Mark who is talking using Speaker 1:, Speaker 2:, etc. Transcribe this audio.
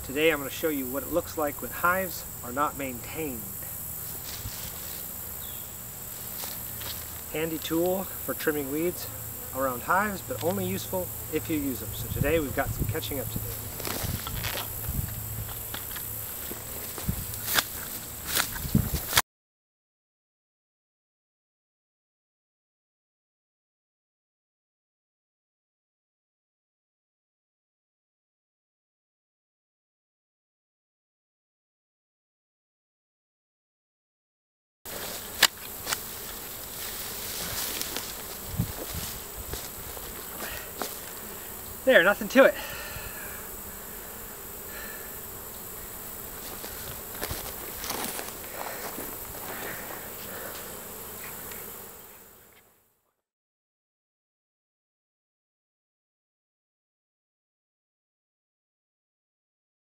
Speaker 1: Today I'm going to show you what it looks like when hives are not maintained. Handy tool for trimming weeds around hives, but only useful if you use them. So today we've got some catching up to do. There, nothing to it.